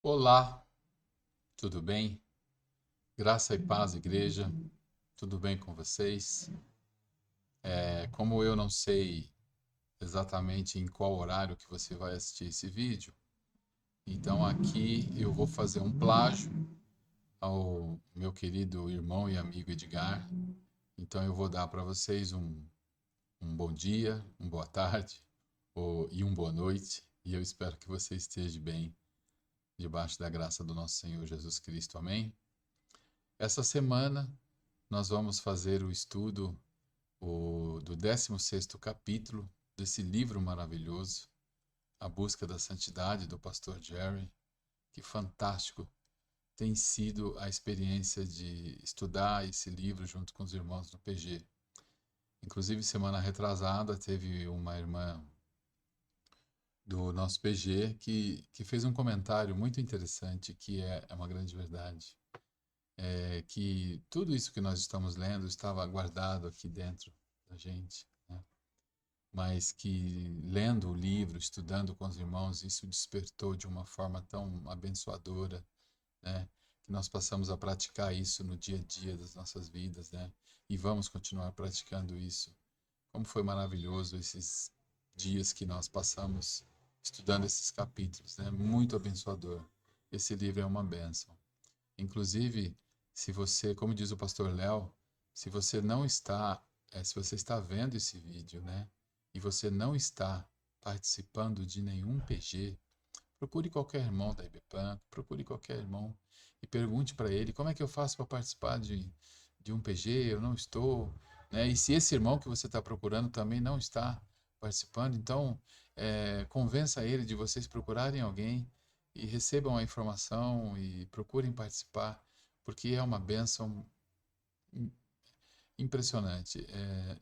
Olá, tudo bem? Graça e paz, igreja, tudo bem com vocês? Como eu não sei exatamente em qual horário que você vai assistir esse vídeo, então aqui eu vou fazer um plágio ao meu querido irmão e amigo Edgar. Então eu vou dar para vocês um bom dia, uma boa tarde e uma boa noite, e eu espero que você esteja bem debaixo da graça do nosso Senhor Jesus Cristo. Amém? Essa semana nós vamos fazer o estudo do 16º capítulo desse livro maravilhoso, A Busca da Santidade, do pastor Jerry. Que fantástico tem sido a experiência de estudar esse livro junto com os irmãos do PG. Inclusive, semana retrasada, teve uma irmã do nosso PG que fez um comentário muito interessante, que é uma grande verdade. Que tudo isso que nós estamos lendo estava guardado aqui dentro da gente, né? Mas que lendo o livro, estudando com os irmãos, isso despertou de uma forma tão abençoadora, né? Que nós passamos a praticar isso no dia a dia das nossas vidas, né? E vamos continuar praticando isso. Como foi maravilhoso esses dias que nós passamos estudando esses capítulos, né? Muito abençoador. Esse livro é uma bênção. Inclusive, se você, como diz o pastor Léo, se você não está, se você está vendo esse vídeo, né, e você não está participando de nenhum PG, procure qualquer irmão da IBPAN, procure qualquer irmão e pergunte para ele como é que eu faço para participar de um PG, eu não estou, né? E se esse irmão que você está procurando também não está participando, então convença ele de vocês procurarem alguém e recebam a informação e procurem participar, porque é uma bênção impressionante.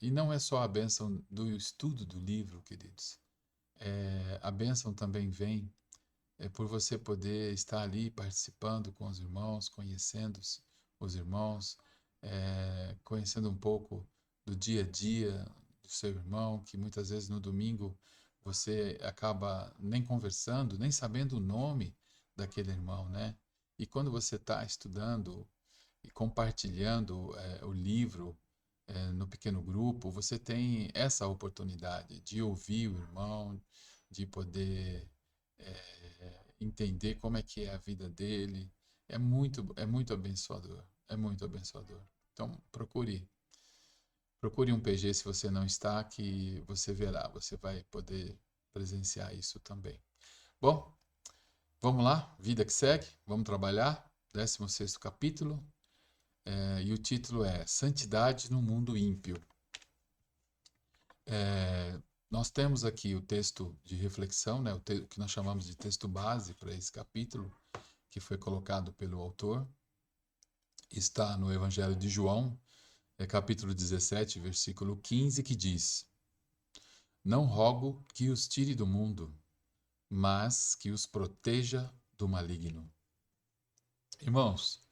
E não é só a bênção do estudo do livro, queridos. A bênção também vem por você poder estar ali participando com os irmãos, conhecendo os irmãos, conhecendo um pouco do dia a dia do seu irmão, que muitas vezes no domingo você acaba nem conversando, nem sabendo o nome daquele irmão, né? E quando você está estudando e compartilhando o livro no pequeno grupo, você tem essa oportunidade de ouvir o irmão, de poder entender como é que é a vida dele. É muito abençoador, é muito abençoador. Então, procure um PG se você não está, que você verá, você vai poder presenciar isso também. Bom, vamos lá, vida que segue, vamos trabalhar. 16º capítulo, e o título é Santidade no Mundo Ímpio. Nós temos aqui o texto de reflexão, né, o que nós chamamos de texto base para esse capítulo, que foi colocado pelo autor. Está no Evangelho de João, capítulo 17, versículo 15, que diz: Não rogo que os tire do mundo, mas que os proteja do maligno. Irmãos,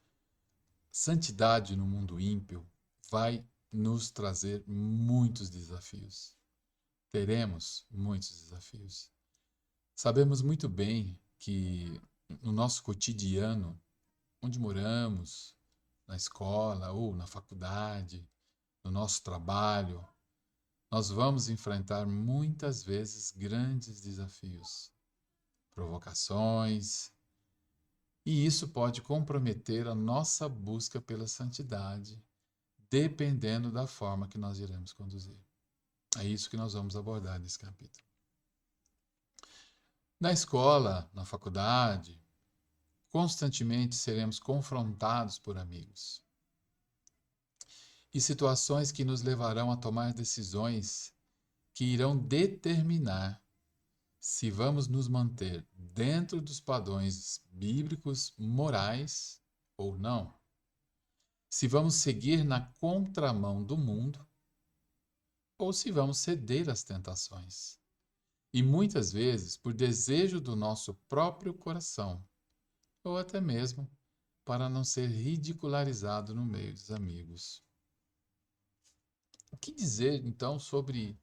santidade no mundo ímpio vai nos trazer muitos desafios. Teremos muitos desafios. Sabemos muito bem que no nosso cotidiano, onde moramos, na escola ou na faculdade, no nosso trabalho, nós vamos enfrentar muitas vezes grandes desafios, provocações, e isso pode comprometer a nossa busca pela santidade, dependendo da forma que nós iremos conduzir. É isso que nós vamos abordar nesse capítulo. Na escola, na faculdade, constantemente seremos confrontados por amigos e situações que nos levarão a tomar decisões que irão determinar se vamos nos manter dentro dos padrões bíblicos morais ou não, se vamos seguir na contramão do mundo ou se vamos ceder às tentações. E muitas vezes por desejo do nosso próprio coração, ou até mesmo para não ser ridicularizado no meio dos amigos. O que dizer então sobre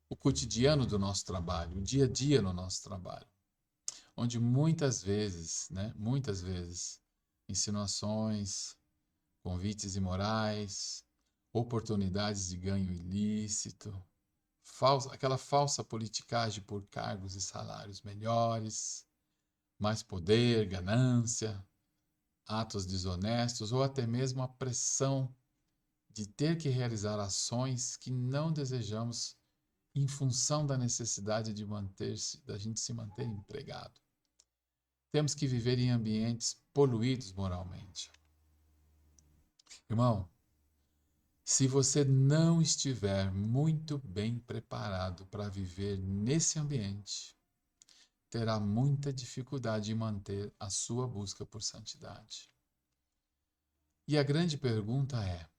o cotidiano do nosso trabalho, o dia a dia no nosso trabalho? onde muitas vezes, insinuações, convites imorais, oportunidades de ganho ilícito, aquela falsa politicagem por cargos e salários melhores, mais poder, ganância, atos desonestos ou até mesmo a pressão de ter que realizar ações que não desejamos em função da necessidade da gente se manter empregado. Temos que viver em ambientes poluídos moralmente. Irmão, se você não estiver muito bem preparado para viver nesse ambiente, terá muita dificuldade em manter a sua busca por santidade. E a grande pergunta é: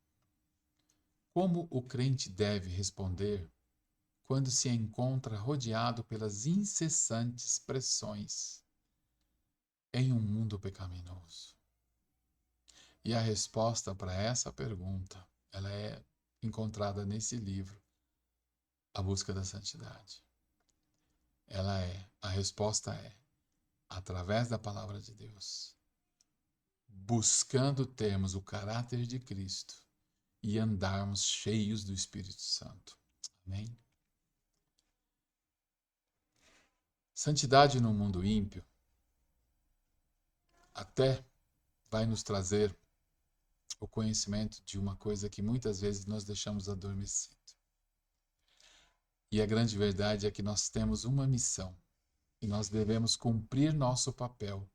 como o crente deve responder quando se encontra rodeado pelas incessantes pressões em um mundo pecaminoso? E a resposta para essa pergunta, ela é encontrada nesse livro, A Busca da Santidade. A resposta é, através da palavra de Deus, buscando termos o caráter de Cristo e andarmos cheios do Espírito Santo. Amém? Santidade no mundo ímpio até vai nos trazer o conhecimento de uma coisa que muitas vezes nós deixamos adormecido. E a grande verdade é que nós temos uma missão e nós devemos cumprir nosso papel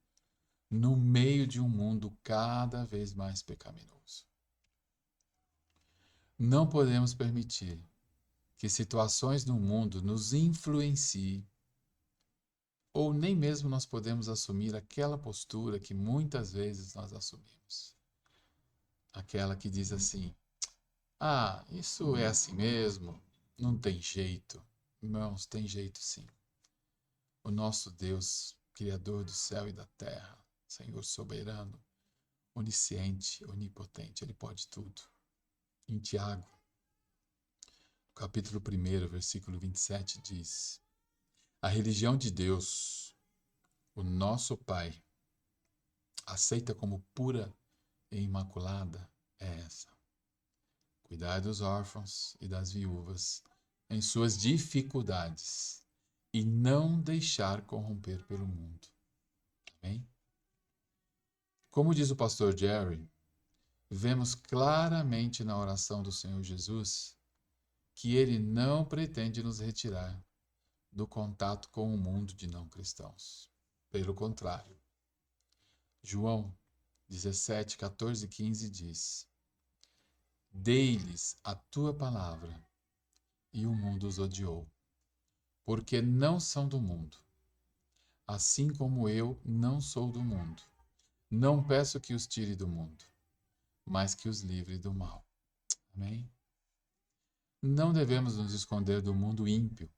no meio de um mundo cada vez mais pecaminoso. Não podemos permitir que situações no mundo nos influenciem, ou nem mesmo nós podemos assumir aquela postura que muitas vezes nós assumimos. Aquela que diz assim: ah, isso é assim mesmo, não tem jeito. Irmãos, tem jeito sim. O nosso Deus, Criador do céu e da terra, Senhor soberano, onisciente, onipotente, Ele pode tudo. Em Tiago, capítulo 1, versículo 27 diz: a religião de Deus, o nosso Pai, aceita como pura e imaculada é essa: cuidar dos órfãos e das viúvas em suas dificuldades e não deixar corromper pelo mundo. Amém? Como diz o pastor Jerry, vemos claramente na oração do Senhor Jesus que ele não pretende nos retirar do contato com o mundo de não cristãos. Pelo contrário, João 17, 14 e 15 diz: dei-lhes a tua palavra e o mundo os odiou, porque não são do mundo, assim como eu não sou do mundo. Não peço que os tire do mundo, mas que os livre do mal. Amém? Não devemos nos esconder do mundo ímpio,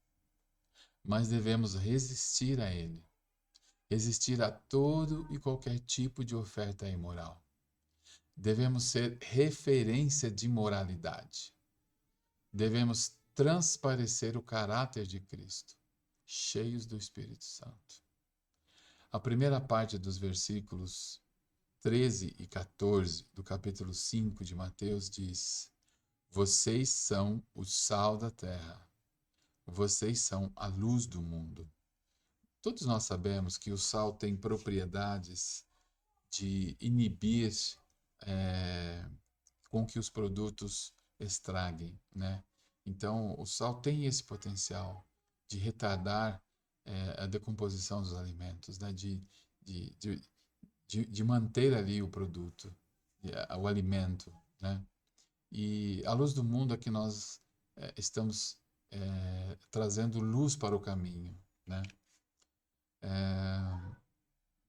mas devemos resistir a ele. Resistir a todo e qualquer tipo de oferta imoral. Devemos ser referência de moralidade. Devemos transparecer o caráter de Cristo, cheios do Espírito Santo. A primeira parte dos versículos 13 e 14 do capítulo 5 de Mateus diz: vocês são o sal da terra, vocês são a luz do mundo. Todos nós sabemos que o sal tem propriedades de inibir com que os produtos estraguem, né? Então, o sal tem esse potencial de retardar a decomposição dos alimentos, né? De manter ali o produto, o alimento, né? E a luz do mundo é que nós estamos trazendo luz para o caminho, né?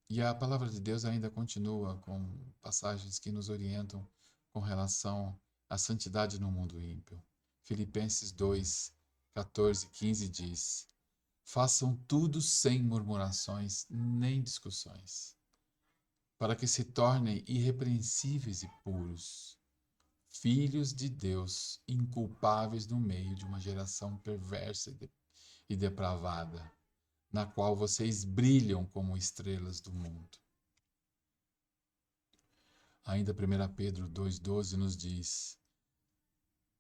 E a palavra de Deus ainda continua com passagens que nos orientam com relação à santidade no mundo ímpio. Filipenses 2, 14 e 15 diz: façam tudo sem murmurações nem discussões, para que se tornem irrepreensíveis e puros, filhos de Deus, inculpáveis no meio de uma geração perversa e depravada, na qual vocês brilham como estrelas do mundo. Ainda 1 Pedro 2,12 nos diz: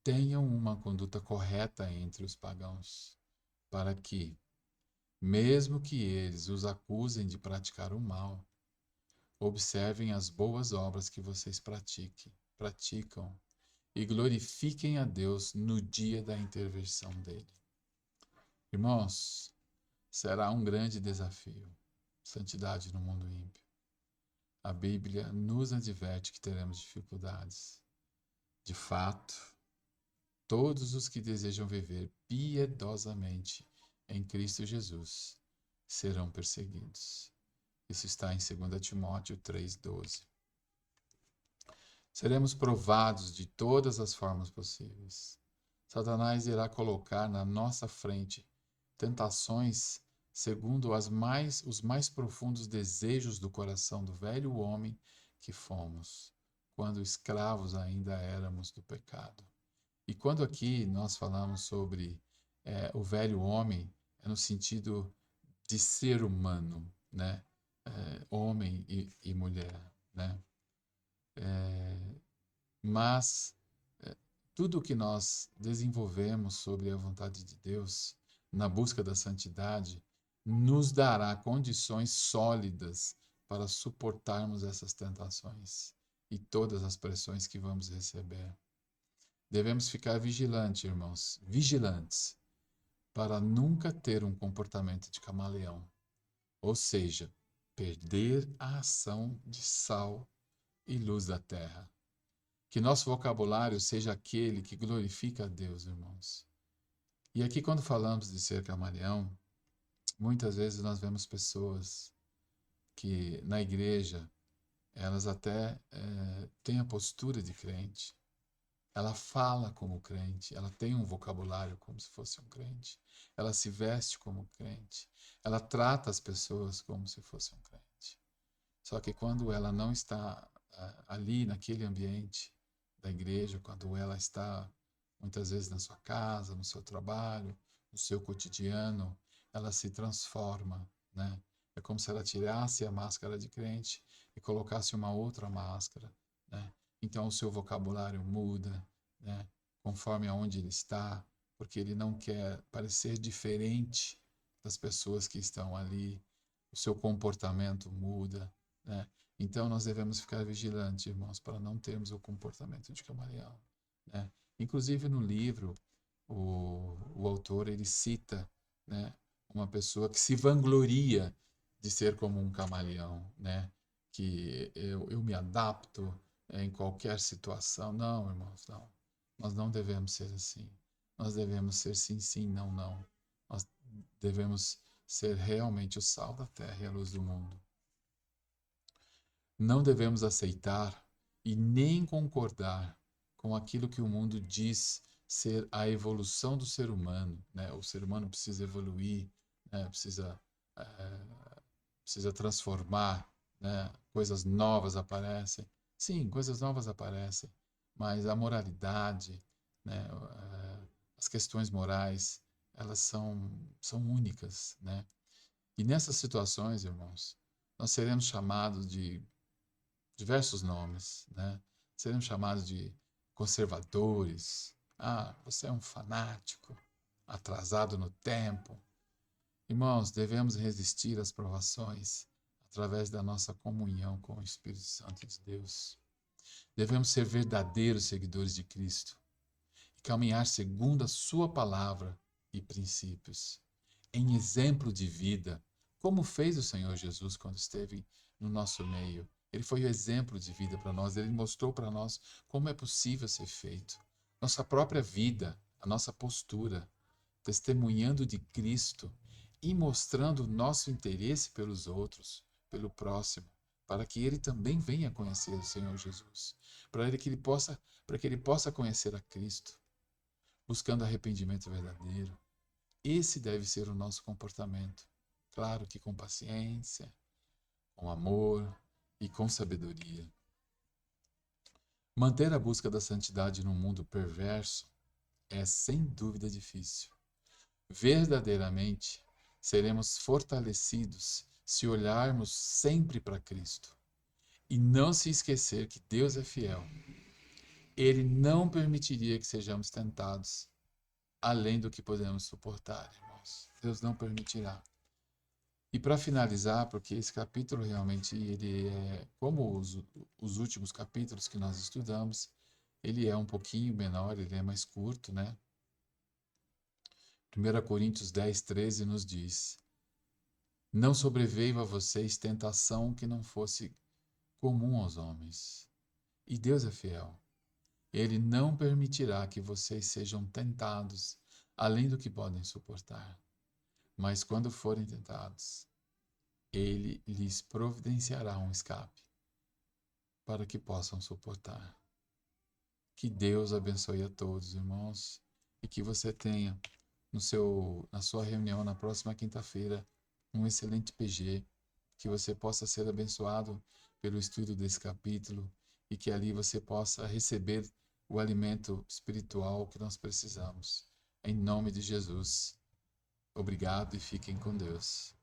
tenham uma conduta correta entre os pagãos, para que, mesmo que eles os acusem de praticar o mal, observem as boas obras que vocês praticam e glorifiquem a Deus no dia da intervenção dele. Irmãos, será um grande desafio, santidade no mundo ímpio. A Bíblia nos adverte que teremos dificuldades. De fato, todos os que desejam viver piedosamente em Cristo Jesus serão perseguidos. Isso está em 2 Timóteo 3,12. Seremos provados de todas as formas possíveis. Satanás irá colocar na nossa frente tentações segundo os mais profundos desejos do coração do velho homem que fomos, quando escravos ainda éramos do pecado. E quando aqui nós falamos sobre o velho homem, é no sentido de ser humano, né? Homem e mulher, né? Mas tudo o que nós desenvolvemos sobre a vontade de Deus, na busca da santidade, nos dará condições sólidas para suportarmos essas tentações e todas as pressões que vamos receber. Devemos ficar vigilantes, irmãos, vigilantes, para nunca ter um comportamento de camaleão, ou seja, perder a ação de sal e luz da terra. Que nosso vocabulário seja aquele que glorifica a Deus, irmãos. E aqui, quando falamos de ser camaleão, muitas vezes nós vemos pessoas que na igreja, elas até têm a postura de crente, ela fala como crente, ela tem um vocabulário como se fosse um crente, ela se veste como crente, ela trata as pessoas como se fosse um crente. Só que quando ela não está ali naquele ambiente da igreja, quando ela está muitas vezes na sua casa, no seu trabalho, no seu cotidiano, ela se transforma, né? É como se ela tirasse a máscara de crente e colocasse uma outra máscara, né? Então o seu vocabulário muda, né? Conforme aonde ele está, porque ele não quer parecer diferente das pessoas que estão ali. O seu comportamento muda, né? Então nós devemos ficar vigilantes, irmãos, para não termos o comportamento de camaleão, né? Inclusive no livro, o autor ele cita, né, uma pessoa que se vangloria de ser como um camaleão, né? Que eu me adapto em qualquer situação. Não, irmãos, não. Nós não devemos ser assim. Nós devemos ser sim, sim, não, não. Nós devemos ser realmente o sal da terra e a luz do mundo. Não devemos aceitar e nem concordar com aquilo que o mundo diz ser a evolução do ser humano, né? O ser humano precisa evoluir, né? Precisa transformar, né? Coisas novas aparecem. Sim, coisas novas aparecem, mas a moralidade, né? As questões morais, elas são únicas, né? E nessas situações, irmãos, nós seremos chamados de diversos nomes, né? Seremos chamados de conservadores. Ah, você é um fanático, atrasado no tempo. Irmãos, devemos resistir às provações através da nossa comunhão com o Espírito Santo de Deus. Devemos ser verdadeiros seguidores de Cristo e caminhar segundo a sua palavra e princípios, em exemplo de vida, como fez o Senhor Jesus quando esteve no nosso meio. Ele foi o exemplo de vida para nós, ele mostrou para nós como é possível ser feito. Nossa própria vida, a nossa postura, testemunhando de Cristo e mostrando o nosso interesse pelos outros, pelo próximo, para que ele também venha conhecer o Senhor Jesus, para que ele possa conhecer a Cristo, buscando arrependimento verdadeiro. Esse deve ser o nosso comportamento. Claro que com paciência, com amor e com sabedoria. Manter a busca da santidade num mundo perverso é sem dúvida difícil. Verdadeiramente, seremos fortalecidos se olharmos sempre para Cristo e não se esquecer que Deus é fiel. Ele não permitiria que sejamos tentados além do que podemos suportar, irmãos. Deus não permitirá. E para finalizar, porque esse capítulo realmente ele é como os últimos capítulos que nós estudamos, ele é um pouquinho menor, ele é mais curto, né? 1 Coríntios 10, 13 nos diz: Não sobreveio a vocês tentação que não fosse comum aos homens. E Deus é fiel. Ele não permitirá que vocês sejam tentados além do que podem suportar. Mas quando forem tentados, Ele lhes providenciará um escape para que possam suportar. Que Deus abençoe a todos, irmãos, e que você tenha na sua reunião na próxima quinta-feira um excelente PG, que você possa ser abençoado pelo estudo desse capítulo e que ali você possa receber o alimento espiritual que nós precisamos. Em nome de Jesus. Obrigado e fiquem com Deus.